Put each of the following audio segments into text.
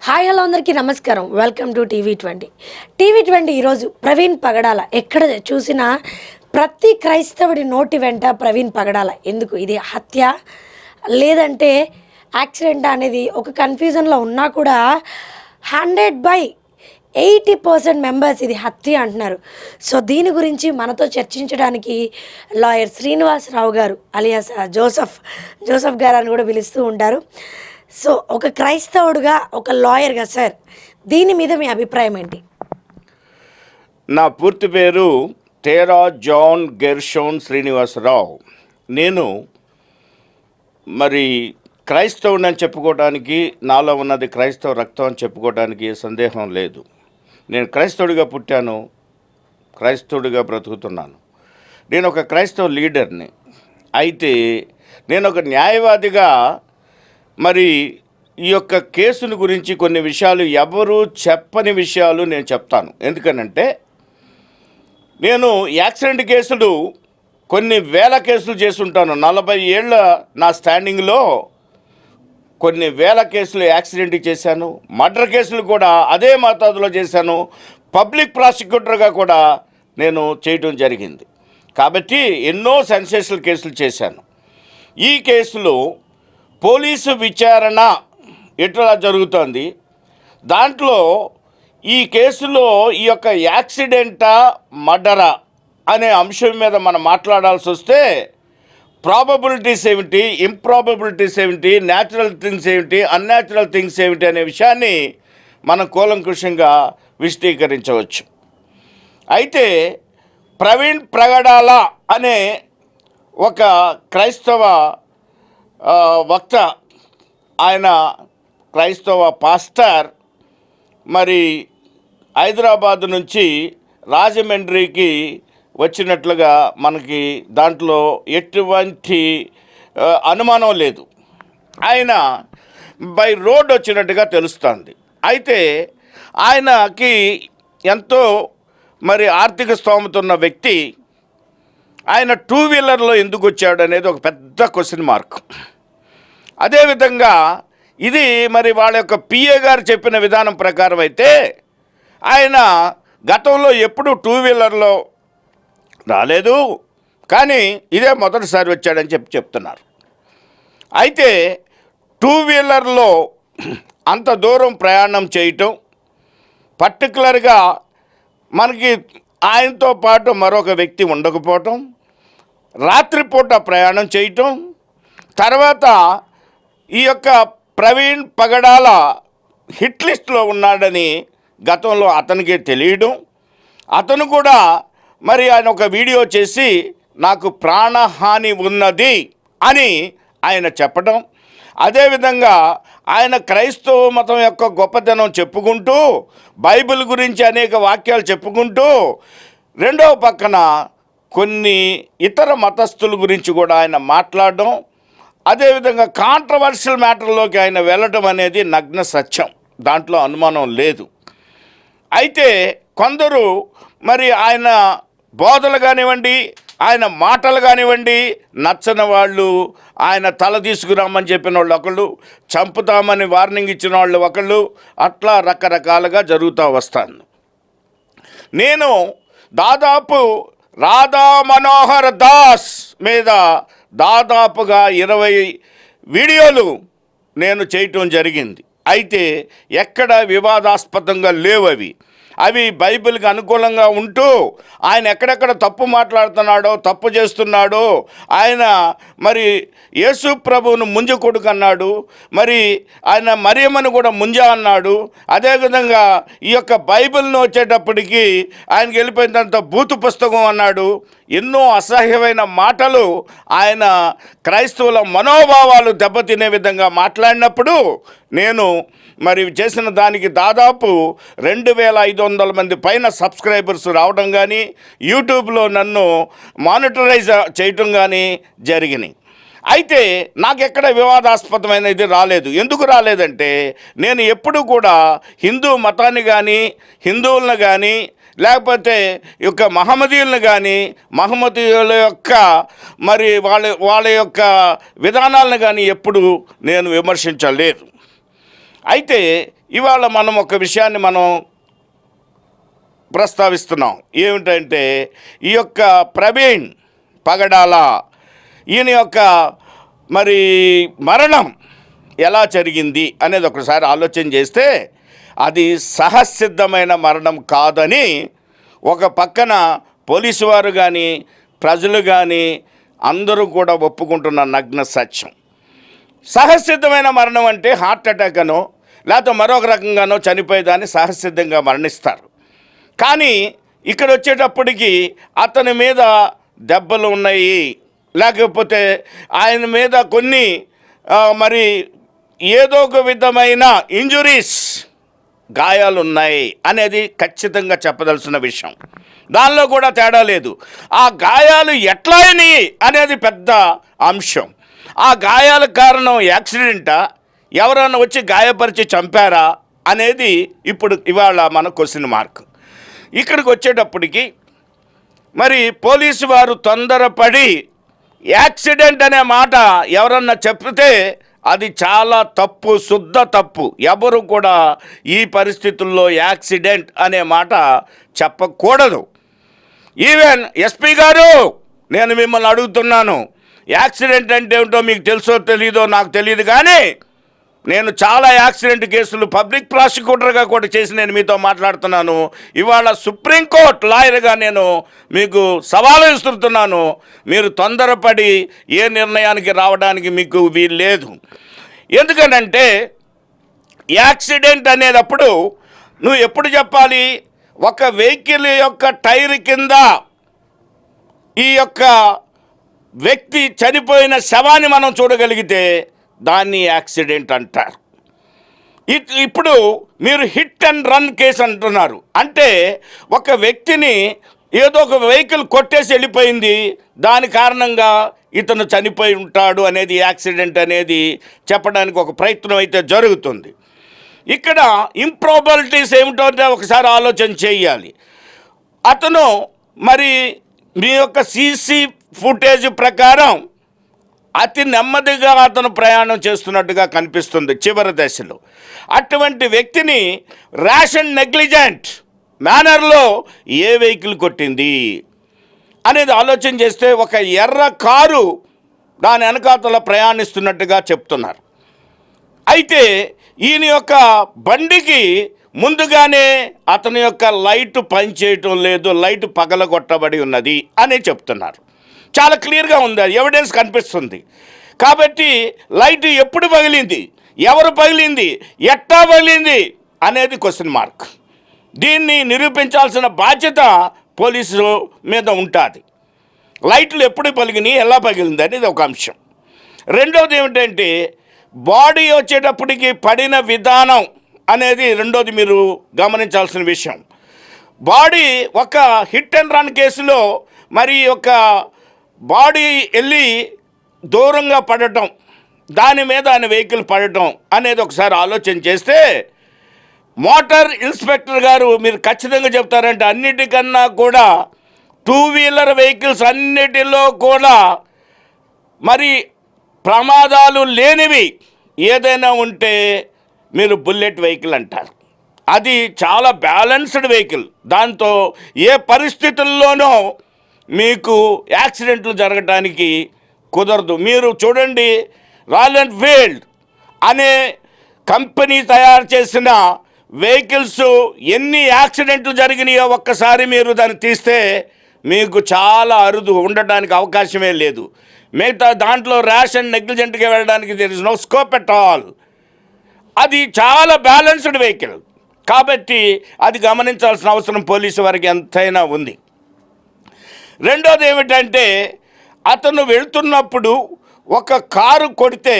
Hi hello అందరికీ నమస్కారం. Welcome to TV 20 ఈరోజు ప్రవీణ్ పగడాల ఎక్కడ చూసినా ప్రతి క్రైస్తవుడి నోటి వెంట ప్రవీణ్ పగడాల ఎందుకు ఇది హత్య లేదంటే యాక్సిడెంట్ అనేది ఒక కన్ఫ్యూజన్లో ఉన్నా కూడా 100/80% మెంబర్స్ ఇది హత్య అంటున్నారు. సో దీని గురించి మనతో చర్చించడానికి లాయర్ శ్రీనివాసరావు గారు అలియాస్ జోసఫ్ గారు అని కూడా పిలుస్తూ ఉంటారు. సో ఒక క్రైస్తవుడుగా ఒక లాయర్గా సార్ దీని మీద మీ అభిప్రాయం ఏంటి? నా పూర్తి పేరు టేరా జాన్ గెర్షోన్ శ్రీనివాసరావు. నేను క్రైస్తవుని అని చెప్పుకోవడానికి, నాలో ఉన్నది క్రైస్తవ రక్తం అని చెప్పుకోవడానికి ఏ సందేహం లేదు. నేను క్రైస్తవుడిగా పుట్టాను, క్రైస్తవుడిగా బ్రతుకుతున్నాను. నేను ఒక క్రైస్తవ లీడర్ని. అయితే నేను ఒక న్యాయవాదిగా ఈ యొక్క కేసుని గురించి కొన్ని విషయాలు ఎవరు చెప్పని విషయాలు నేను చెప్తాను. ఎందుకనంటే నేను యాక్సిడెంట్ కేసులు కొన్ని వేల కేసులు చేసుంటాను. 40 ఏళ్ళ నా స్టాండింగ్లో కొన్ని వేల కేసులు యాక్సిడెంట్ చేశాను. మర్డర్ కేసులు కూడా అదే మోతాదులో చేశాను. పబ్లిక్ ప్రాసిక్యూటర్గా కూడా నేను చేయడం జరిగింది. కాబట్టి ఎన్నో సెన్సేషనల్ కేసులు చేశాను. ఈ కేసులో పోలీసు విచారణ ఎట్లా జరుగుతుంది, దాంట్లో ఈ కేసులో ఈ యొక్క యాక్సిడెంటా మర్డరా అనే అంశం మీద మనం మాట్లాడాల్సి వస్తే ప్రాబబిలిటీస్ ఏమిటి, ఇంప్రాబబిలిటీస్ ఏమిటి, న్యాచురల్ థింగ్స్ ఏమిటి, అన్యాచురల్ థింగ్స్ ఏమిటి అనే విషయాన్ని మనం కూలంకుషంగా విశదీకరించవచ్చు. అయితే ప్రవీణ్ పగడాల అనే ఒక క్రైస్తవ వక్త, ఆయన క్రైస్తవ పాస్టర్, హైదరాబాద్ నుంచి రాజమండ్రికి వచ్చినట్లుగా మనకి దాంట్లో ఎటువంటి అనుమానం లేదు. ఆయన బై రోడ్ వచ్చినట్టుగా తెలుస్తుంది. అయితే ఆయనకి ఎంతో ఆర్థిక స్తోమత ఉన్న వ్యక్తి. ఆయన 2 వీలర్లో ఎందుకు వచ్చాడు అనేది ఒక పెద్ద క్వశ్చన్ మార్క్. అదేవిధంగా ఇది వాళ్ళ యొక్క పిఏ గారు చెప్పిన విధానం ప్రకారం అయితే ఆయన గతంలో ఎప్పుడూ 2 వీలర్లో రాలేదు, కానీ ఇదే మొదటిసారి వచ్చాడని చెప్తున్నారు. అయితే 2 వీలర్లో అంత దూరం ప్రయాణం చేయటం, పర్టికులర్గా మనకి ఆయనతో పాటు మరొక వ్యక్తి ఉండకపోవటం, రాత్రిపూట ప్రయాణం చేయటం, తర్వాత ఈ యొక్క ప్రవీణ్ పగడాల హిట్ లిస్ట్లో ఉన్నాడని గతంలో అతనికి తెలియడం, అతను కూడా ఆయన ఒక వీడియో చేసి నాకు ప్రాణహాని ఉన్నది అని ఆయన చెప్పడం, అదేవిధంగా ఆయన క్రైస్తవ మతం యొక్క గొప్పతనం చెప్పుకుంటూ బైబిల్ గురించి అనేక వాక్యాలు చెప్పుకుంటూ రెండవ పక్కన కొన్ని ఇతర మతస్థుల గురించి కూడా ఆయన మాట్లాడడం, అదేవిధంగా కాంట్రవర్షియల్ మ్యాటర్లోకి ఆయన వెళ్ళడం అనేది నగ్న సత్యం, దాంట్లో అనుమానం లేదు. అయితే కొందరు ఆయన బోధలు కానివ్వండి, ఆయన మాటలు కానివ్వండి నచ్చని వాళ్ళు, ఆయన తల తీసుకురామని చెప్పిన వాళ్ళు ఒకళ్ళు, చంపుతామని వార్నింగ్ ఇచ్చిన వాళ్ళు ఒకళ్ళు, అట్లా రకరకాలుగా జరుగుతూ వస్తాను. నేను దాదాపు రాధా మనోహర్ దాస్ మీద దాదాపుగా 20 వీడియోలు నేను చేయటం జరిగింది. అయితే ఎక్కడ వివాదాస్పదంగా లేవు. అవి బైబిల్కి అనుకూలంగా ఉంటూ ఆయన ఎక్కడెక్కడ తప్పు మాట్లాడుతున్నాడో, తప్పు చేస్తున్నాడో, ఆయన యేసు ప్రభువును ముంజ కొడుకు అన్నాడు, ఆయన మరియమ్మను కూడా ముంజ అన్నాడు. అదేవిధంగా ఈ యొక్క బైబిల్ను వచ్చేటప్పటికి ఆయనకి వెళ్ళిపోయినంత బూతు పుస్తకం అన్నాడు. ఎన్నో అసహ్యమైన మాటలు ఆయన క్రైస్తవుల మనోభావాలు దెబ్బతినే విధంగా మాట్లాడినప్పుడు నేను చేసిన దానికి దాదాపు 2500 మంది పైన సబ్స్క్రైబర్స్ రావడం కానీ, యూట్యూబ్లో నన్ను మానిటరైజ్ చేయటం కానీ జరిగినాయి. అయితే నాకెక్కడ వివాదాస్పదమైన ఇది రాలేదు. ఎందుకు రాలేదంటే నేను ఎప్పుడు కూడా హిందూ మతాన్ని కానీ, హిందువులను కానీ, లేకపోతే ఈ యొక్క మహమ్మదీయులను కానీ, మహమ్మదీయుల యొక్క వాళ్ళ యొక్క విధానాలను కానీ ఎప్పుడు నేను విమర్శించలేదు. అయితే ఇవాళ మనం ఒక విషయాన్ని మనం ప్రస్తావిస్తున్నాం. ఏమిటంటే ఈ యొక్క ప్రవీణ్ పగడాల ఈయన యొక్క మరి మరణం ఎలా జరిగింది అనేది ఒకసారి ఆలోచన చేస్తే అది సహసిద్ధమైన మరణం కాదని ఒక పక్కన పోలీసు వారు కానీ ప్రజలు కానీ అందరూ కూడా ఒప్పుకుంటున్న నగ్న సత్యం. సహసిద్ధమైన మరణం అంటే హార్ట్ అటాక్ అనో లేకపోతే మరొక రకంగానో చనిపోయేదాన్ని సహసిద్ధంగా మరణిస్తారు. కానీ ఇక్కడ వచ్చేటప్పటికి అతని మీద దెబ్బలు ఉన్నాయి, లేకపోతే ఆయన మీద కొన్ని మరి ఏదో ఒక విధమైన ఇంజురీస్ గాయాలు ఉన్నాయి అనేది ఖచ్చితంగా చెప్పదలసిన విషయం. దానిలో కూడా తేడా లేదు. ఆ గాయాలు ఎట్లా అయినాయి అనేది పెద్ద అంశం. ఆ గాయాల కారణం యాక్సిడెంటా, ఎవరైనా వచ్చి గాయపరిచి చంపారా అనేది ఇప్పుడు ఇవాళ మన క్వశ్చన్ మార్క్. ఇక్కడికి వచ్చేటప్పటికి మరి పోలీసు వారు తొందరపడి యాక్సిడెంట్ అనే మాట ఎవరన్నా చెప్తే అది చాలా తప్పు, శుద్ధ తప్పు. ఎవరు కూడా ఈ పరిస్థితుల్లో యాక్సిడెంట్ అనే మాట చెప్పకూడదు. ఈవెన్ ఎస్పీ గారు, నేను మిమ్మల్ని అడుగుతున్నాను, యాక్సిడెంట్ అంటే ఏమిటో మీకు తెలుసో తెలీదో నాకు తెలియదు, కానీ నేను చాలా యాక్సిడెంట్ కేసులు పబ్లిక్ ప్రాసిక్యూటర్గా కూడా చేసి నేను మీతో మాట్లాడుతున్నాను. ఇవాళ సుప్రీంకోర్టు లాయర్గా నేను మీకు సవాలు విసురుతున్నాను. మీరు తొందరపడి ఏ నిర్ణయానికి రావడానికి మీకు వీలు లేదు. ఎందుకనంటే యాక్సిడెంట్ అనేటప్పుడు నువ్వు ఎప్పుడు చెప్పాలి? ఒక వెహికల్ యొక్క టైర్ కింద ఈ యొక్క వ్యక్తి చనిపోయిన శవాన్ని మనం చూడగలిగితే దాన్ని యాక్సిడెంట్ అంటారు. ఇప్పుడు మీరు హిట్ అండ్ రన్ కేసు అంటున్నారు. అంటే ఒక వ్యక్తిని ఏదో ఒక వెహికల్ కొట్టేసి వెళ్ళిపోయింది, దాని కారణంగా ఇతను చనిపోయి ఉంటాడు అనేది యాక్సిడెంట్ అనేది చెప్పడానికి ఒక ప్రయత్నం అయితే జరుగుతుంది. ఇక్కడ ఇంప్రాబిలిటీస్ ఏమిటో ఒకసారి ఆలోచన చేయాలి. అతను మరి మీ యొక్క సీసీ ఫుటేజ్ ప్రకారం అతి నెమ్మదిగా అతను ప్రయాణం చేస్తున్నట్టుగా కనిపిస్తుంది చివరి దశలో. అటువంటి వ్యక్తిని ర్యాష్ అండ్ నెగ్లిజెంట్ మేనర్లో ఏ వెహికల్ కొట్టింది అనేది ఆలోచన చేస్తే ఒక ఎర్ర కారు దాని వెనకాతల ప్రయాణిస్తున్నట్టుగా చెప్తున్నారు. అయితే ఈయన యొక్క బండికి ముందుగానే అతని యొక్క లైట్ పనిచేయటం లేదు, లైట్ పగలగొట్టబడి ఉన్నది అని చెప్తున్నారు. చాలా క్లియర్గా ఉంది, ఎవిడెన్స్ కనిపిస్తుంది. కాబట్టి లైట్ ఎప్పుడు పగిలింది, ఎవరు పగిలింది, ఎట్టా పగిలింది అనేది క్వశ్చన్ మార్క్. దీన్ని నిరూపించాల్సిన బాధ్యత పోలీసు మీద ఉంటుంది. లైట్లు ఎప్పుడు పగిలినాయి, ఎలా పగిలింది అనేది ఒక అంశం. రెండవది ఏమిటంటే బాడీ వచ్చేటప్పటికి పడిన విధానం అనేది రెండోది మీరు గమనించాల్సిన విషయం. బాడీ ఒక హిట్ అండ్ రన్ కేసులో మరి ఒక బాడీ వెళ్ళి దూరంగా పడటం, దాని మీద ఆయన వెహికల్ పడటం అనేది ఒకసారి ఆలోచన చేస్తే మోటార్ ఇన్స్పెక్టర్ గారు మీరు ఖచ్చితంగా చెప్తారంటే అన్నిటికన్నా కూడా టూ వీలర్ వెహికల్స్ అన్నిటిలో కూడా మరి ప్రమాదాలు లేనివి ఏదైనా ఉంటే మీరు బుల్లెట్ వెహికల్ అంటారు. అది చాలా బ్యాలెన్స్డ్ వెహికల్, దాంతో ఏ పరిస్థితుల్లోనూ మీకు యాక్సిడెంట్లు జరగటానికి కుదరదు. మీరు చూడండి, రాయల్ ఎన్ఫీల్డ్ అనే కంపెనీ తయారు చేసిన వెహికల్స్ ఎన్ని యాక్సిడెంట్లు జరిగినాయో ఒక్కసారి మీరు దాన్ని తీస్తే మీకు చాలా అరుదు, ఉండటానికి అవకాశమే లేదు. మిగతా దాంట్లో ర్యాష్ అండ్ నెగ్లిజెంట్గా వెళ్ళడానికి there is no scope at all. అది చాలా బ్యాలెన్స్డ్ వెహికల్ కాబట్టి అది గమనించాల్సిన అవసరం పోలీసు వారికి ఎంతైనా ఉంది. రెండోది ఏమిటంటే అతను వెళ్తున్నప్పుడు ఒక కారు కొడితే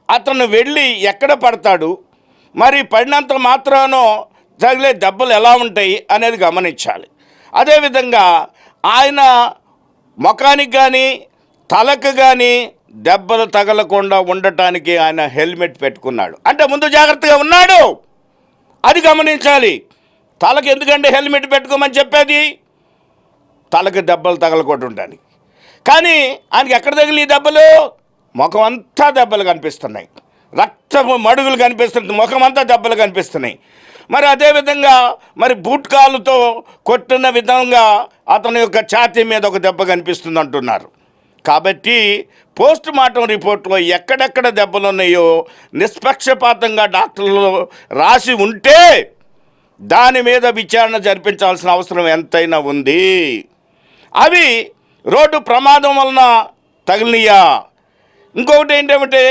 అతను వెళ్ళి ఎక్కడ పడతాడు, మరి పడినంత మాత్రానో తగిలే దెబ్బలు ఎలా ఉంటాయి అనేది గమనించాలి. అదేవిధంగా ఆయన ముఖానికి కానీ తలకు కానీ దెబ్బలు తగలకుండా ఉండటానికి ఆయన హెల్మెట్ పెట్టుకున్నాడు, అంటే ముందు జాగ్రత్తగా ఉన్నాడు, అది గమనించాలి. తలకు ఎందుకంటే హెల్మెట్ పెట్టుకోమని చెప్పేది, తలకు దెబ్బలు తగలకుంటుంటానికి. కానీ ఆయనకి ఎక్కడ తగిలి దెబ్బలు, ముఖం అంతా దెబ్బలు కనిపిస్తున్నాయి. రక్తపు మడుగులు కనిపిస్తుంది, ముఖమంతా దెబ్బలు కనిపిస్తున్నాయి. మరి అదేవిధంగా మరి బూట్ కాలుతో కొట్టిన విధంగా అతని యొక్క ఛాతీ మీద ఒక దెబ్బ కనిపిస్తుంది అంటున్నారు. కాబట్టి పోస్ట్ మార్టం రిపోర్ట్లో ఎక్కడెక్కడ దెబ్బలు ఉన్నాయో నిష్పక్షపాతంగా డాక్టర్లు రాసి ఉంటే దాని మీద విచారణ జరిపించాల్సిన అవసరం ఎంతైనా ఉంది. అవి రోడ్డు ప్రమాదం వలన తగిలినయా? ఇంకొకటి ఏంటంటే,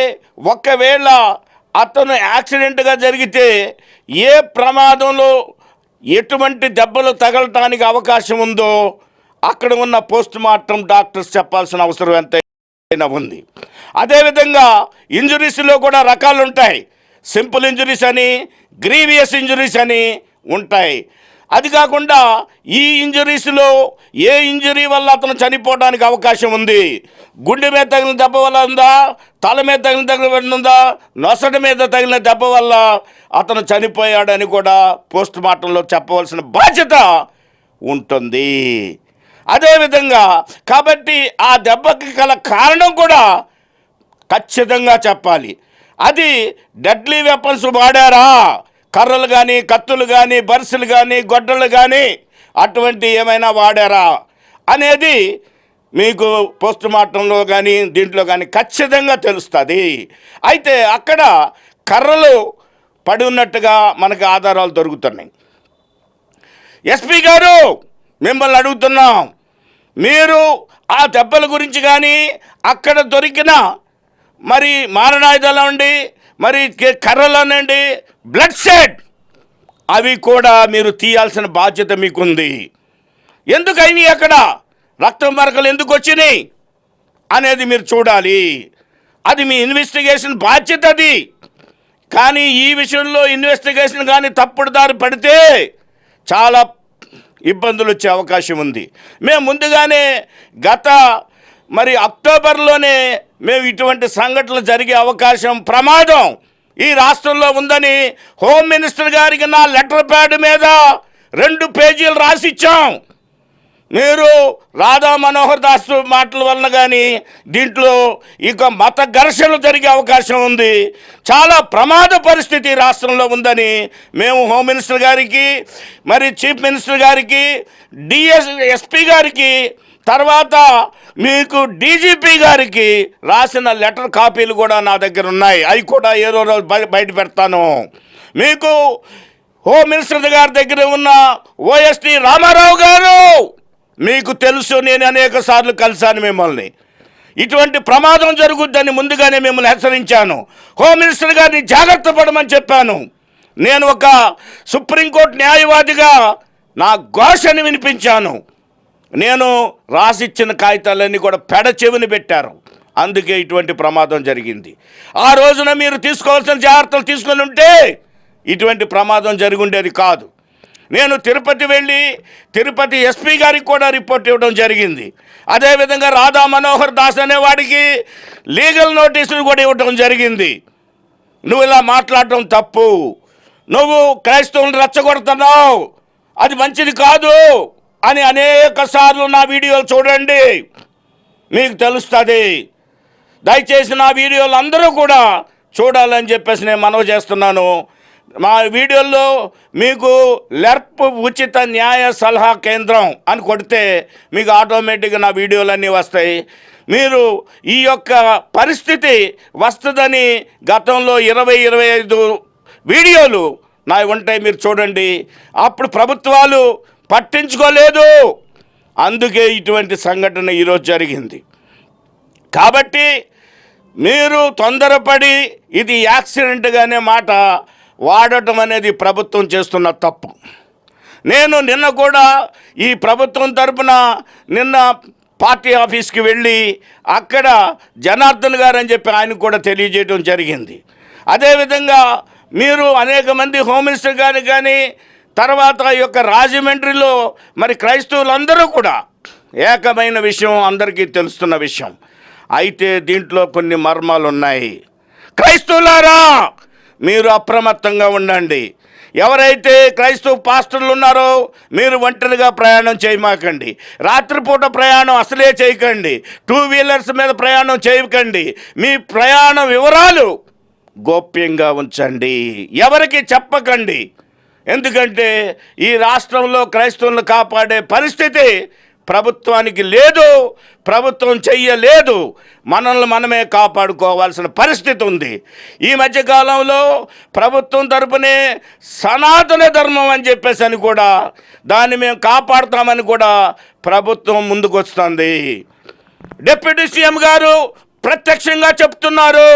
ఒకవేళ అతను యాక్సిడెంట్గా జరిగితే ఏ ప్రమాదంలో ఎటువంటి దెబ్బలు తగలటానికి అవకాశం ఉందో అక్కడ ఉన్న పోస్ట్ మార్టం డాక్టర్స్ చెప్పాల్సిన అవసరం ఎంతైనా ఉంది. అదేవిధంగా ఇంజురీస్లో కూడా రకాలు ఉంటాయి. సింపుల్ ఇంజురీస్ అని, గ్రీవియస్ ఇంజురీస్ అని ఉంటాయి. అది కాకుండా ఈ ఇంజురీస్లో ఏ ఇంజురీ వల్ల అతను చనిపోవడానికి అవకాశం ఉంది? గుండె మీద తగిలిన దెబ్బ వల్ల ఉందా, తల మీద తగిలిన దెబ్బ ఉందా, నొసటి మీద తగిలిన దెబ్బ వల్ల అతను చనిపోయాడని కూడా పోస్ట్ మార్టంలో చెప్పవలసిన బాధ్యత ఉంటుంది. అదేవిధంగా కాబట్టి ఆ దెబ్బకి గల కారణం కూడా ఖచ్చితంగా చెప్పాలి. అది డెడ్లీ వెపన్స్ వాడారా, కర్రలు కానీ, కత్తులు కానీ, బర్సులు కానీ, గొడ్డలు కానీ అటువంటి ఏమైనా వాడారా అనేది మీకు పోస్ట్ మార్టంలో కానీ దీంట్లో కానీ ఖచ్చితంగా తెలుస్తుంది. అయితే అక్కడ కర్రలు పడి ఉన్నట్టుగా మనకు ఆధారాలు దొరుకుతున్నాయి. ఎస్పీ గారు, మిమ్మల్ని అడుగుతున్నాం, మీరు ఆ దెబ్బల గురించి కానీ అక్కడ దొరికిన మరి మారణాయుధాలు అండి, మరి కర్రలు అనండి, బ్లడ్ షెడ్, అవి కూడా మీరు తీయాల్సిన బాధ్యత మీకుంది. ఎందుకు అయినాయి, అక్కడ రక్తం మరకలు ఎందుకు వచ్చినాయి అనేది మీరు చూడాలి. అది మీ ఇన్వెస్టిగేషన్ బాధ్యత అది. కానీ ఈ విషయంలో ఇన్వెస్టిగేషన్ కానీ తప్పుడు దారి పడితే చాలా ఇబ్బందులు వచ్చే అవకాశం ఉంది. మేము ముందుగానే గత మరి అక్టోబర్లోనే మేము ఇటువంటి సంఘటనలు జరిగే అవకాశం, ప్రమాదం ఈ రాష్ట్రంలో ఉందని హోమ్ మినిస్టర్ గారికి నా లెటర్ ప్యాడ్ మీద 2 పేజీలు రాసిచ్చాం. మీరు రాధా మనోహర్ దాస్ మాటల వలన కానీ దీంట్లో ఇక మత ఘర్షణలు జరిగే అవకాశం ఉంది, చాలా ప్రమాద పరిస్థితి రాష్ట్రంలో ఉందని మేము హోమ్ మినిస్టర్ గారికి, మరి చీఫ్ మినిస్టర్ గారికి, ఎస్పీ గారికి, తర్వాత మీకు డీజీపీ గారికి రాసిన లెటర్ కాపీలు కూడా నా దగ్గర ఉన్నాయి. అవి కూడా ఏదో రోజు బయట పెడతాను. మీకు హోమ్ మినిస్టర్ గారి దగ్గర ఉన్న ఓఎస్టీ రామారావు గారు, మీకు తెలుసు, నేను అనేక సార్లు కలిశాను మిమ్మల్ని. ఇటువంటి ప్రమాదం జరుగుద్దని ముందుగానే మిమ్మల్ని హెచ్చరించాను. హోమ్ మినిస్టర్ గారిని జాగ్రత్త పడమని చెప్పాను. నేను ఒక సుప్రీంకోర్టు న్యాయవాదిగా నా ఘోషని వినిపించాను. నేను రాసిచ్చిన కాగితాలన్నీ కూడా పెడ చెవిని పెట్టారు. అందుకే ఇటువంటి ప్రమాదం జరిగింది. ఆ రోజున మీరు తీసుకోవాల్సిన జాగ్రత్తలు తీసుకొని ఉంటే ఇటువంటి ప్రమాదం జరిగి ఉండేది కాదు. నేను తిరుపతి వెళ్ళి తిరుపతి ఎస్పీ గారికి కూడా రిపోర్ట్ ఇవ్వడం జరిగింది. అదేవిధంగా రాధా మనోహర్ దాస్ అనేవాడికి లీగల్ నోటీసులు కూడా ఇవ్వడం జరిగింది. నువ్వు ఇలా మాట్లాడటం తప్పు, నువ్వు క్రైస్తవులను రెచ్చగొడుతున్నావు, అది మంచిది కాదు అని అనేక సార్లు నా వీడియోలు చూడండి, మీకు తెలుస్తుంది. దయచేసి నా వీడియోలు అందరూ కూడా చూడాలని చెప్పేసి నేను మనవి చేస్తున్నాను. మా వీడియోల్లో మీకు లెర్ప్ ఉచిత న్యాయ సలహా కేంద్రం అని కొడితే మీకు ఆటోమేటిక్గా నా వీడియోలన్నీ వస్తాయి. మీరు ఈ యొక్క పరిస్థితి వస్తుందని గతంలో 20-25 వీడియోలు నా ఉంటాయి, మీరు చూడండి. అప్పుడు ప్రభుత్వాలు పట్టించుకోలేదు, అందుకే ఇటువంటి సంఘటన ఈరోజు జరిగింది. కాబట్టి మీరు తొందరపడి ఇది యాక్సిడెంట్గానే మాట వాడటం అనేది ప్రభుత్వం చేస్తున్న తప్పు. నేను నిన్న కూడా ఈ ప్రభుత్వం తరపున నిన్న పార్టీ ఆఫీస్కి వెళ్ళి అక్కడ జనార్దన్ గారు అని చెప్పి ఆయన కూడా తెలియజేయడం జరిగింది. అదేవిధంగా మీరు అనేక మంది హోమ్ మినిస్టర్ గారు కానీ, తర్వాత ఈ యొక్క రాజమండ్రిలో మరి క్రైస్తవులందరూ కూడా ఏకమైన విషయం అందరికీ తెలుస్తున్న విషయం. అయితే దీంట్లో కొన్ని మర్మాలు ఉన్నాయి. క్రైస్తవులారా, మీరు అప్రమత్తంగా ఉండండి. ఎవరైతే క్రైస్తవ పాస్టర్లు ఉన్నారో మీరు ఒంటరిగా ప్రయాణం చేయమాకండి. రాత్రిపూట ప్రయాణం అసలే చేయకండి. 2 వీలర్స్ మీద ప్రయాణం చేయకండి. మీ ప్రయాణ వివరాలు గోప్యంగా ఉంచండి, ఎవరికి చెప్పకండి. ఎందుకంటే ఈ రాష్ట్రంలో క్రైస్తవులను కాపాడే పరిస్థితి ప్రభుత్వానికి లేదు, ప్రభుత్వం చెయ్యలేదు. మనల్ని మనమే కాపాడుకోవాల్సిన పరిస్థితి ఉంది. ఈ మధ్యకాలంలో ప్రభుత్వం తరపునే సనాతన ధర్మం అని చెప్పేసి అని కూడా దాన్ని మేము కాపాడుతామని కూడా ప్రభుత్వం ముందుకు వస్తుంది. డిప్యూటీ సీఎం గారు ప్రత్యక్షంగా చెప్తున్నారు.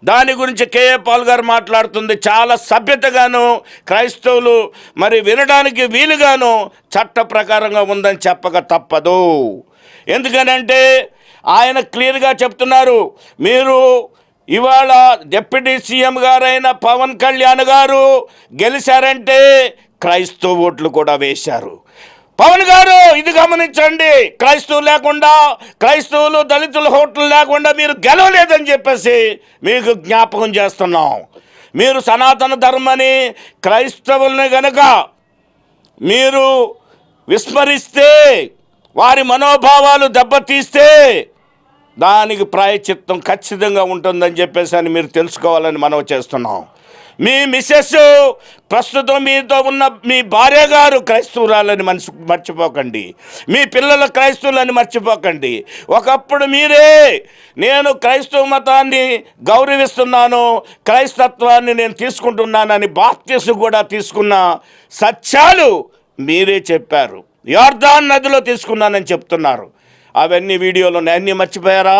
దాని గురించి కేఏ పాల్ గారు మాట్లాడుతుంది చాలా సభ్యతగాను, క్రైస్తవులు మరి వినడానికి వీలుగాను చట్ట ప్రకారంగా ఉందని చెప్పక తప్పదు. ఎందుకనంటే ఆయన క్లియర్గా చెప్తున్నారు, మీరు ఇవాళ డిప్యూటీ సీఎం గారైన పవన్ కళ్యాణ్ గారు గెలిచారంటే క్రైస్తవ ఓట్లు కూడా వేశారు. పవన్ గారు ఇది గమనించండి, క్రైస్తవులు లేకుండా, క్రైస్తవులు దళితుల ఓట్లు లేకుండా మీరు గెలవలేదని చెప్పేసి మీకు జ్ఞాపకం చేస్తున్నాం. మీరు సనాతన ధర్మని క్రైస్తవుల్ని గనక మీరు విస్మరిస్తే, వారి మనోభావాలు దెబ్బతీస్తే దానికి ప్రాయశ్చిత్తం ఖచ్చితంగా ఉంటుందని చెప్పేసి అని మీరు తెలుసుకోవాలని మనవి చేస్తున్నాం. మీ మిస్సెస్ ప్రస్తుతం మీతో ఉన్న మీ భార్య గారు క్రైస్తవురాలని మర్చిపోకండి, మీ పిల్లల క్రైస్తవులని మర్చిపోకండి. ఒకప్పుడు మీరే నేను క్రైస్తవ మతాన్ని గౌరవిస్తున్నాను, క్రైస్తత్వాన్ని నేను తీసుకుంటున్నానని బాప్తిసం కూడా తీసుకున్న సత్యాలు మీరే చెప్పారు. యోర్దాన్ నదిలో తీసుకున్నానని చెప్తున్నారు. అవన్నీ వీడియోలు అన్నీ మర్చిపోయారా?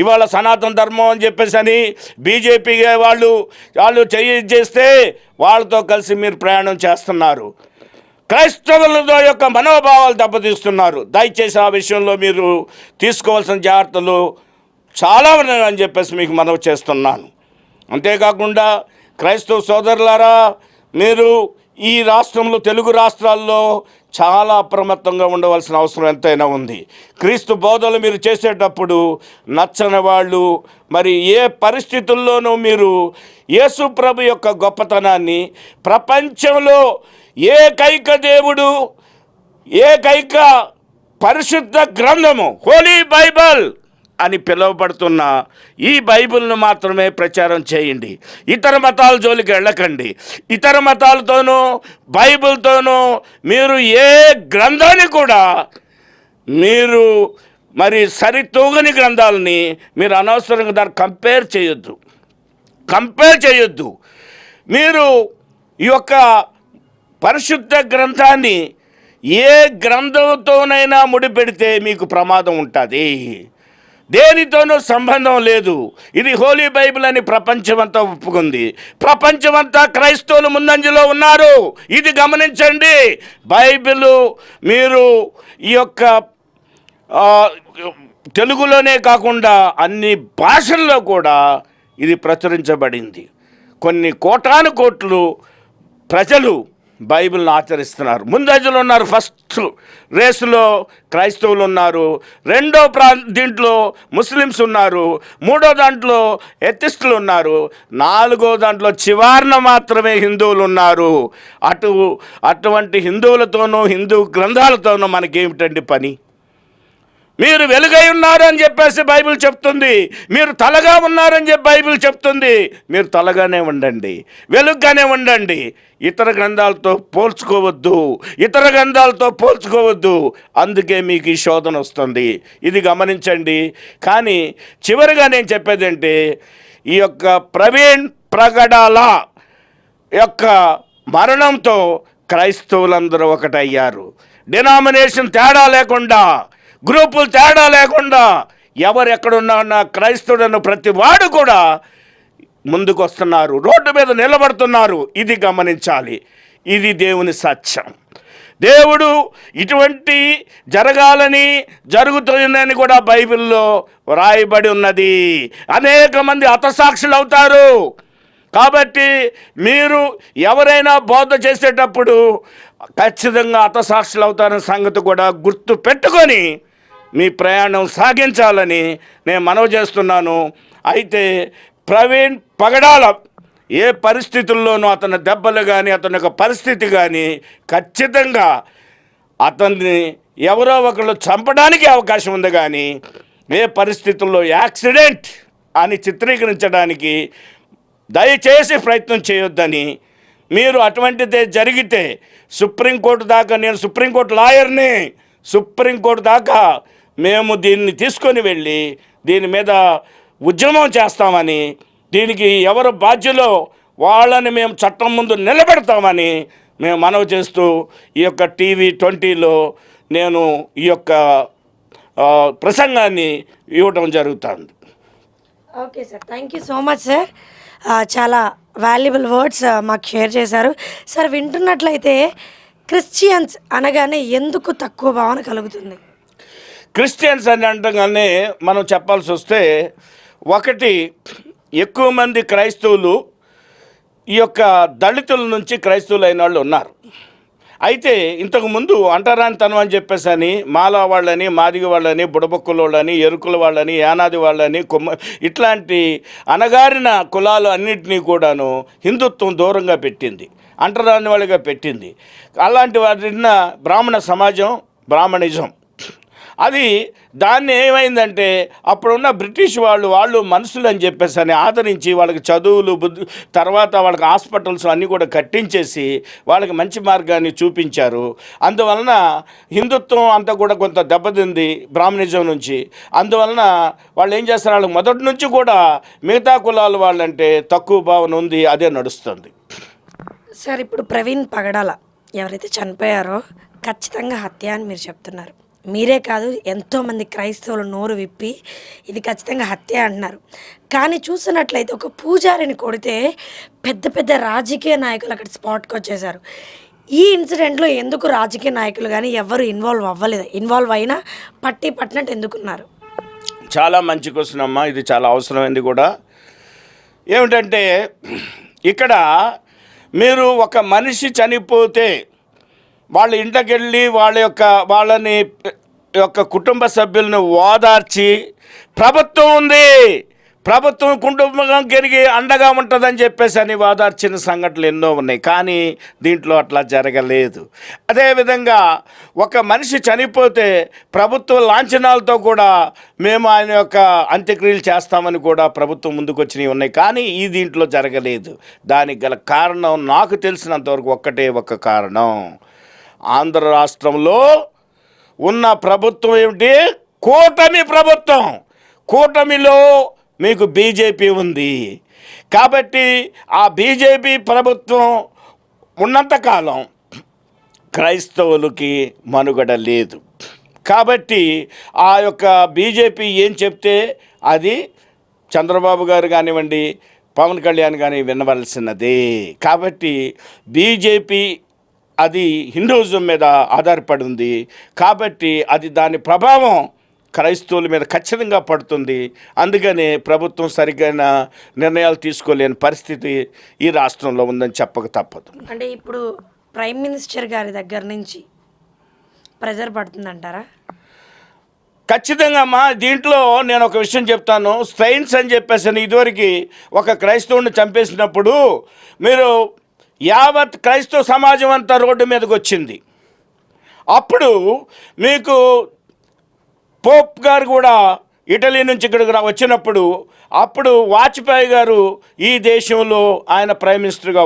ఇవాళ సనాతన ధర్మం అని చెప్పేసి అని బీజేపీ వాళ్ళు చేస్తే వాళ్ళతో కలిసి మీరు ప్రయాణం చేస్తున్నారు. క్రైస్తవుల యొక్క మనోభావాలు దెబ్బతీస్తున్నారు. దయచేసి ఆ విషయంలో మీరు తీసుకోవాల్సిన జాగ్రత్తలు చాలా ఉన్నాయని చెప్పేసి మీకు మనవి చేస్తున్నాను. అంతేకాకుండా క్రైస్తవ సోదరులారా, మీరు ఈ రాష్ట్రంలో, తెలుగు రాష్ట్రాల్లో చాలా అప్రమత్తంగా ఉండవలసిన అవసరం ఎంతైనా ఉంది. క్రీస్తు బోధలు మీరు చేసేటప్పుడు నచ్చని వాళ్ళు మరి ఏ పరిస్థితుల్లోనూ మీరు యేసు ప్రభు యొక్క గొప్పతనాన్ని, ప్రపంచంలో ఏకైక దేవుడు, ఏకైక పరిశుద్ధ గ్రంథము హోలీ బైబిల్ అని పిలువబడుతున్న ఈ బైబిల్ను మాత్రమే ప్రచారం చేయండి. ఇతర మతాల జోలికి వెళ్ళకండి. ఇతర మతాలతోనూ బైబిల్తోనూ మీరు ఏ గ్రంథాన్ని కూడా మీరు మరి సరితూగని గ్రంథాలని మీరు అనవసరంగా దాన్ని కంపేర్ చేయొద్దు. మీరు ఈ యొక్క పరిశుద్ధ గ్రంథాన్ని ఏ గ్రంథంతోనైనా ముడిపెడితే మీకు ప్రమాదం ఉంటుంది. దేనితోనూ సంబంధం లేదు. ఇది హోలీ బైబిల్ అని ప్రపంచమంతా ఒప్పుకుంది. ప్రపంచమంతా క్రైస్తవులు ముందంజలో ఉన్నారు. ఇది గమనించండి. బైబిల్ మీరు ఈ యొక్క తెలుగులోనే కాకుండా అన్ని భాషల్లో కూడా ఇది ప్రచురించబడింది. కొన్ని కోటాను కోట్లు ప్రజలు బైబిల్ని ఆచరిస్తున్నారు. ముందంజలో ఉన్నారు. ఫస్ట్ రేసులో క్రైస్తవులు ఉన్నారు, రెండో దీంట్లో ముస్లిమ్స్ ఉన్నారు, మూడో దాంట్లో ఎథిస్టులు ఉన్నారు, నాలుగో దాంట్లో చివరన మాత్రమే హిందువులు ఉన్నారు. అటువంటి హిందువులతోనూ హిందూ గ్రంథాలతోనూ మనకేమిటండి పని? మీరు వెలుగై ఉన్నారని చెప్పేసి బైబిల్ చెప్తుంది, మీరు తలగా ఉన్నారని చెప్పి బైబిల్ చెప్తుంది. మీరు తలగానే ఉండండి, వెలుగ్గానే ఉండండి. ఇతర గ్రంథాలతో పోల్చుకోవద్దు. అందుకే మీకు ఈ శోధన వస్తుంది. ఇది గమనించండి. కానీ చివరిగా నేను చెప్పేది ఏంటి, ఈ యొక్క ప్రవీణ్ ప్రగడాల యొక్క మరణంతో క్రైస్తవులందరూ ఒకటయ్యారు. డినామినేషన్ తేడా లేకుండా, గ్రూపులు తేడా లేకుండా ఎవరు ఎక్కడున్నా క్రైస్తవుడన్న ప్రతి వాడు కూడా ముందుకు వస్తున్నారు, రోడ్డు మీద నిలబడుతున్నారు. ఇది గమనించాలి. ఇది దేవుని సత్యం. దేవుడు ఇటువంటి జరగాలని, జరుగుతుందని కూడా బైబిల్లో వ్రాయబడి ఉన్నది. అనేక మంది హతసాక్షులు అవుతారు. కాబట్టి మీరు ఎవరైనా బోధ చేసేటప్పుడు ఖచ్చితంగా హతసాక్షులు అవుతారనే సంగతి కూడా గుర్తు పెట్టుకొని మీ ప్రయాణం సాగించాలని నేను మనవి చేస్తున్నాను. అయితే ప్రవీణ్ పగడాల ఏ పరిస్థితుల్లోనూ అతని దెబ్బలు కానీ, అతని యొక్క పరిస్థితి కానీ ఖచ్చితంగా అతన్ని ఎవరో ఒకళ్ళు చంపడానికి అవకాశం ఉంది. కానీ ఏ పరిస్థితుల్లో యాక్సిడెంట్ అని చిత్రీకరించడానికి దయచేసి ప్రయత్నం చేయొద్దని, మీరు అటువంటిదే జరిగితే సుప్రీంకోర్టు దాకా, నేను సుప్రీంకోర్టు లాయర్ని, సుప్రీంకోర్టు దాకా మేము దీన్ని తీసుకొని వెళ్ళి దీని మీద ఉద్యమం చేస్తామని, దీనికి ఎవరు బాధ్యులో వాళ్ళని మేము చట్టం ముందు నిలబెడతామని మేము మనవి చేస్తూ ఈ యొక్క TV20లో నేను ఈ యొక్క ప్రసంగాన్ని ఇవ్వటం జరుగుతుంది. Okay sir, thank you so much sir. చాలా వాల్యుబుల్ వర్డ్స్ మాకు షేర్ చేశారు సార్. వింటున్నట్లయితే క్రిస్టియన్స్ అనగానే ఎందుకు తక్కువ భావన కలుగుతుంది? క్రిస్టియన్స్ అని అనగానే మనం చెప్పాల్సి వస్తే, ఒకటి, ఎక్కువ మంది క్రైస్తవులు ఈ యొక్క దళితుల నుంచి క్రైస్తవులు అయిన వాళ్ళు ఉన్నారు. అయితే ఇంతకుముందు అంటరానితనం అని చెప్పేసి అని మాలా వాళ్ళని, మాదిగ వాళ్ళని, బుడబొక్కుల వాళ్ళని, ఎరుకుల వాళ్ళని, యానాది వాళ్ళని, ఇట్లాంటి అనగారిన కులాలు అన్నింటినీ కూడాను హిందుత్వం దూరంగా పెట్టింది, అంటరాని వాళ్ళుగా పెట్టింది. అలాంటి వాటిన్న బ్రాహ్మణ సమాజం, బ్రాహ్మణిజం, అది దాన్ని ఏమైందంటే అప్పుడున్న బ్రిటిష్ వాళ్ళు మనుషులు అని చెప్పేసి అని ఆదరించి వాళ్ళకి చదువులు తర్వాత వాళ్ళకి హాస్పిటల్స్ అన్నీ కూడా కట్టించేసి వాళ్ళకి మంచి మార్గాన్ని చూపించారు. అందువలన హిందుత్వం అంతా కూడా కొంత దెబ్బతింది బ్రాహ్మణిజం నుంచి. అందువలన వాళ్ళు ఏం చేస్తారు, వాళ్ళకి మొదటి నుంచి కూడా మిగతా కులాల వాళ్ళంటే తక్కువ భావన ఉంది, అదే నడుస్తుంది. సార్, ఇప్పుడు ప్రవీణ్ పగడాల ఎవరైతే చనిపోయారో ఖచ్చితంగా హత్య అని మీరు చెప్తున్నారు. మీరే కాదు, ఎంతోమంది క్రైస్తవులు నోరు విప్పి ఇది ఖచ్చితంగా హత్య అంటున్నారు. కానీ చూసినట్లయితే ఒక పూజారిని కొడితే పెద్ద పెద్ద రాజకీయ నాయకులు అక్కడ స్పాట్కి వచ్చేసారు. ఈ ఇన్సిడెంట్లో ఎందుకు రాజకీయ నాయకులు కానీ ఎవరు ఇన్వాల్వ్ అవ్వలేదు? ఇన్వాల్వ్ అయినా పట్టినట్టు ఎందుకున్నారు? చాలా మంచి క్వశ్చన్ అమ్మా, ఇది చాలా అవసరమైంది కూడా. ఏమిటంటే ఇక్కడ మీరు ఒక మనిషి చనిపోతే వాళ్ళ ఇంట్లోకి వెళ్ళి వాళ్ళని కుటుంబ సభ్యులను ఓదార్చి, ప్రభుత్వం ఉంది, ప్రభుత్వం కుటుంబం కెరిగి అండగా ఉంటుందని చెప్పేసి అని ఓదార్చిన సంఘటనలు ఎన్నో ఉన్నాయి. కానీ దీంట్లో అట్లా జరగలేదు. అదేవిధంగా ఒక మనిషి చనిపోతే ప్రభుత్వ లాంఛనాలతో కూడా మేము ఆయన యొక్క అంత్యక్రియలు చేస్తామని కూడా ప్రభుత్వం ముందుకు వచ్చినవి ఉన్నాయి. కానీ ఈ దీంట్లో జరగలేదు. దానికి గల కారణం నాకు తెలిసినంతవరకు ఒక్కటే ఒక కారణం, ఆంధ్ర రాష్ట్రంలో ఉన్న ప్రభుత్వం ఏమిటి? కూటమి ప్రభుత్వం. కూటమిలో మీకు బీజేపీ ఉంది కాబట్టి ఆ బీజేపీ ప్రభుత్వం ఉన్నంతకాలం క్రైస్తవులకి మనుగడ లేదు. కాబట్టి ఆ యొక్క బీజేపీ ఏం చెప్తే అది చంద్రబాబు గారు కానివ్వండి, పవన్ కళ్యాణ్ కానీ వినవలసినదే. కాబట్టి బీజేపీ అది హిందూయిజం మీద ఆధారపడి ఉంది కాబట్టి అది దాని ప్రభావం క్రైస్తవుల మీద ఖచ్చితంగా పడుతుంది. అందుకనే ప్రభుత్వం సరిగ్గా నిర్ణయాలు తీసుకోలేని పరిస్థితి ఈ రాష్ట్రంలో ఉందని చెప్పక తప్పదు. అంటే ఇప్పుడు ప్రైమ్ మినిస్టర్ గారి దగ్గర నుంచి ప్రెజర్ పడుతుందంటారా? ఖచ్చితంగా అమ్మా. దీంట్లో నేను ఒక విషయం చెప్తాను. స్ట్రైన్స్ అని చెప్పేసి ఇదివరకు ఒక క్రైస్తవుని చంపేసినప్పుడు మీరు యావత్ క్రైస్తవ సమాజం అంతా రోడ్డు మీదకి వచ్చింది. అప్పుడు మీకు పోప్ గారు కూడా ఇటలీ నుంచి ఇక్కడికి వచ్చినప్పుడు అప్పుడు వాజ్పేయి గారు ఈ దేశంలో ఆయన ప్రైమ్ మినిస్టర్గా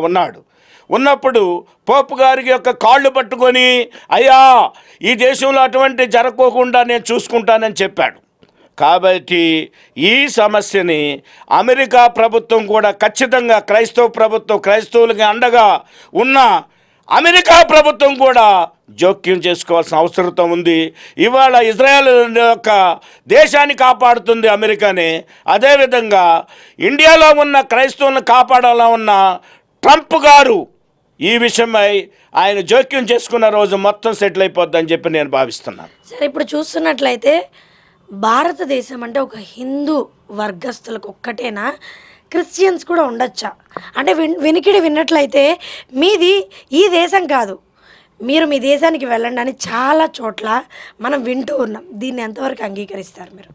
ఉన్నప్పుడు పోప్ గారికి యొక్క కాళ్ళు పట్టుకొని, అయ్యా ఈ దేశంలో అటువంటి జరగకోకుండా నేను చూసుకుంటానని చెప్పాడు. కాబట్టి ఈ సమస్యని అమెరికా ప్రభుత్వం కూడా ఖచ్చితంగా క్రైస్తవులకి అండగా ఉన్న అమెరికా ప్రభుత్వం కూడా జోక్యం చేసుకోవాల్సిన అవసరం ఉంది. ఇవాళ ఇజ్రాయెల్ యొక్క దేశాన్ని కాపాడుతుంది అమెరికానే. అదేవిధంగా ఇండియాలో ఉన్న క్రైస్తవులను కాపాడాలా ఉన్న ట్రంప్ గారు ఈ విషయమై ఆయన జోక్యం చేసుకున్న రోజు మొత్తం సెటిల్ అయిపోద్దని చెప్పి నేను భావిస్తున్నాను. సరే, ఇప్పుడు చూస్తున్నట్లయితే భారతదేశం అంటే ఒక హిందూ వర్గస్తులకు ఒక్కటేనా, క్రిస్టియన్స్ కూడా ఉండొచ్చా? అంటే వినికిడి విన్నట్లయితే మీది ఈ దేశం కాదు, మీరు మీ దేశానికి వెళ్ళండి అని చాలా చోట్ల మనం వింటూ ఉన్నాం. దీన్ని ఎంతవరకు అంగీకరిస్తారు మీరు?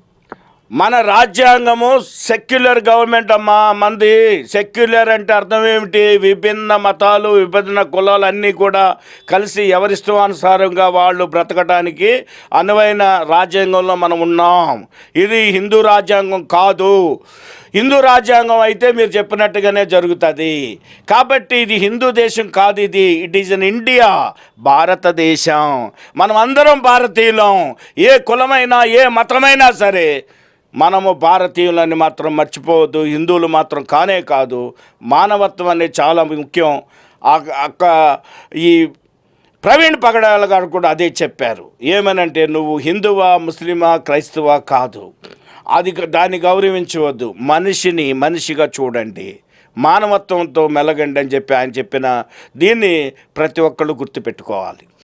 మన రాజ్యాంగము సెక్యులర్ గవర్నమెంట్ అమ్మా. మంది సెక్యులర్ అంటే అర్థం ఏమిటి? విభిన్న మతాలు, విభిన్న కులాలు అన్నీ కూడా కలిసి ఎవరిష్టానుసారంగా వాళ్ళు బ్రతకడానికి అనువైన రాజ్యాంగంలో మనం ఉన్నాం. ఇది హిందూ రాజ్యాంగం కాదు. హిందూ రాజ్యాంగం అయితే మీరు చెప్పినట్టుగానే జరుగుతుంది. కాబట్టి ఇది హిందూ దేశం కాదు, ఇట్ ఈజ్ అన్ ఇండియా, భారతదేశం. మనం అందరం భారతీయులం. ఏ కులమైనా ఏ మతమైనా సరే మనము భారతీయులని మాత్రం మర్చిపోవద్దు. హిందువులు మాత్రం కానే కాదు. మానవత్వం అనేది చాలా ముఖ్యం. ఈ ప్రవీణ్ పగడాల గారు కూడా అదే చెప్పారు. ఏమనంటే నువ్వు హిందువా, ముస్లిమా, క్రైస్తవా కాదు, దాన్ని గౌరవించవద్దు. మనిషిని మనిషిగా చూడండి, మానవత్వంతో మెలగండి అని చెప్పి ఆయన చెప్పిన దీన్ని ప్రతి ఒక్కళ్ళు గుర్తుపెట్టుకోవాలి.